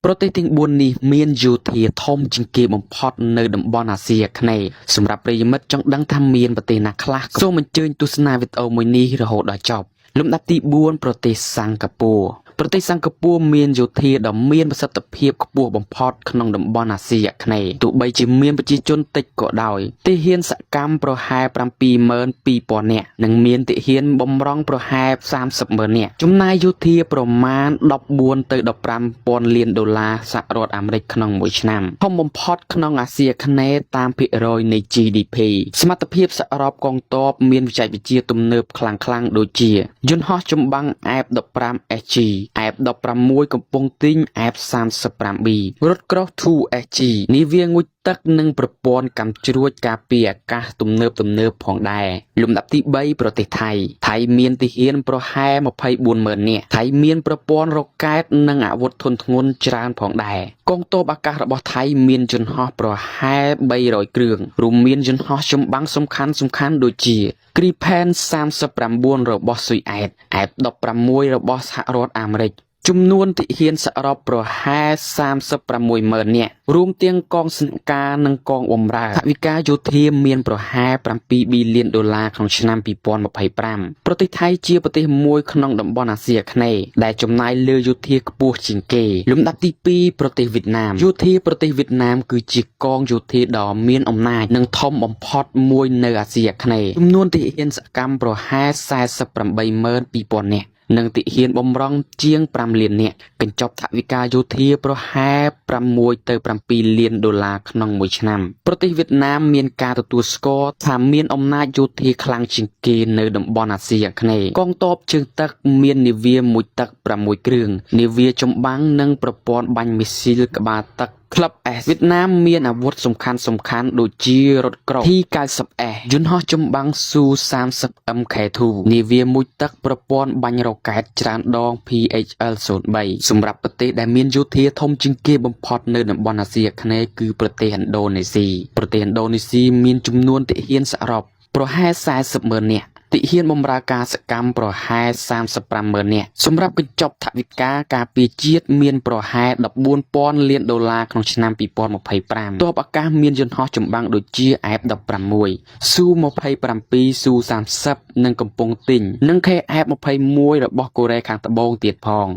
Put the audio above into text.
ប្រទេសទាំង4នេះមានយោធាធំជាងគេបំផុតនៅតំបន់អាស៊ីអាគ្នេយ៍សម្រាប់ប្រិយមិត្តចង់ដឹងថាមានប្រទេសណាខ្លះសូមអញ្ជើញទស្សនាវីដេអូមួយនេះរហូតដល់ចប់លំដាប់ទី4ប្រទេសសិង្ហបុរីប្រទេសសិង្ហបុរីមានយោធាដ៏មានប្រសិទ្ធភាពខ្ពស់បំផុតក្នុងតំបន់អាស៊ីអាគ្នេយ៍ទោះបីជាមានប្រជាជនតិចក៏ដោយទាហានសកម្មប្រហែល 72,000 នាក់និងមានទាហានបម្រុងប្រហែល 30,000 នាក់ចំណាយយោធាប្រមាណ 14 ទៅ 15,000 លានដុល្លារសហរដ្ឋអាមេរិកក្នុងមួយឆ្នាំធំបំផុតក្នុងអាស៊ីអាគ្នេយ៍តាមភាគរយនៃ GDP សមត្ថភាពសរុបកងទ័ពមានបច្ចេកវិទ្យាទំនើបខ្លាំងៗដូចជាយន្តហោះចម្បាំង F-15SG F-16 កំពុងទីង F-35B រថក្រោះ 2SG នាវាងូតទឹកនិងប្រព័ន្ធកាំជ្រួចការពារអាកាសទំនើបផងដែរលំដាប់ទី3ប្រទេសថៃមានទាហានប្រហែល 24,000 នាក់ថៃមានប្រព័ន្ធរ៉ុកែតនិងអាវុធធុនធ្ងន់ច្រើនផងដែរកងទ័ពអាកាសរបស់ថៃមានយន្តហោះប្រហែល 300 គ្រឿងរួមមានយន្តហោះចម្បាំងសំខាន់ដូចជា Gripen 39 របស់ស៊ុយអែត F-16 របស់សហរដ្ឋអាមេរិកចំនួនទាហានសរុបប្រហែល 36,000 នាក់រួមទាំងកងស្នាក់ការនិងកងបម្រើថវិកាយោធាមានប្រហែល 7 ប៊ីលានដុល្លារក្នុងឆ្នាំ 2025 ប្រទេសថៃជាប្រទេសមួយក្នុងតំបន់អាស៊ីអាគ្នេយ៍ដែលចំណាយលើយោធាខ្ពស់ជាងគេលំដាប់ទី2ប្រទេសវៀតណាមយោធាប្រទេសវៀតណាមគឺជាកងយោធាដ៏មានអំណាចនិងធំបំផុតមួយនៅអាស៊ីអាគ្នេយ៍ចំនួនទាហានសកម្មប្រហែល 48,200 នាក់និងទាហានបម្រុងជាង 5 លាននាក់កញ្ចប់ថវិកាយោធាប្រហែល 6 ទៅ 7 លានដុល្លារក្នុងមួយឆ្នាំប្រទេសវៀតណាមមានការទទួលស្គាល់ថាមានអំណាចយោធាខ្លាំងជាងគេនៅតំបន់អាស៊ីអាគ្នេយ៍កងទ័ពជើងទឹកមាននាវាមួយទឹក 6 គ្រឿងនាវាចម្បាំងនិងប្រព័ន្ធបាញ់មីស៊ីលក្បាលទឹកClub S វៀតណាមមានអាវុធសំខាន់ដូចជារថក្រោះ T-90S យន្តហោះចម្បាំង Su-30 MK2 នាវាមួយទឹកប្រព័ន្ធបាញ់រ៉ុកែតច្រើនដង PHL-03 សម្រាប់ប្រទេសដែលមានយោធាធំជាងគេបំផុតនៅតំបន់អាស៊ីអាគ្នេយ៍គឺប្រទេសឥណ្ឌូនេស៊ីប្រទេសឥណ្ឌូនេស៊ីមានចំនួនទាហានសរុបប្រហែល 40,000 នាក់ទាហានបម្រើការសកម្មប្រហែល 35,000 នាក់សម្រាប់កញ្ចប់ថវិកាការពារជាតិមានប្រហែល 14,000 លានដុល្លារក្នុងឆ្នាំ 2025 ទ័ពអាកាសមានយន្តហោះចម្បាំងដូចជា F-16 Su-27 Su-30 និងកំពុងទីងនិង KF-21 របស់កូរ៉េខាងត្បូងទៀតផង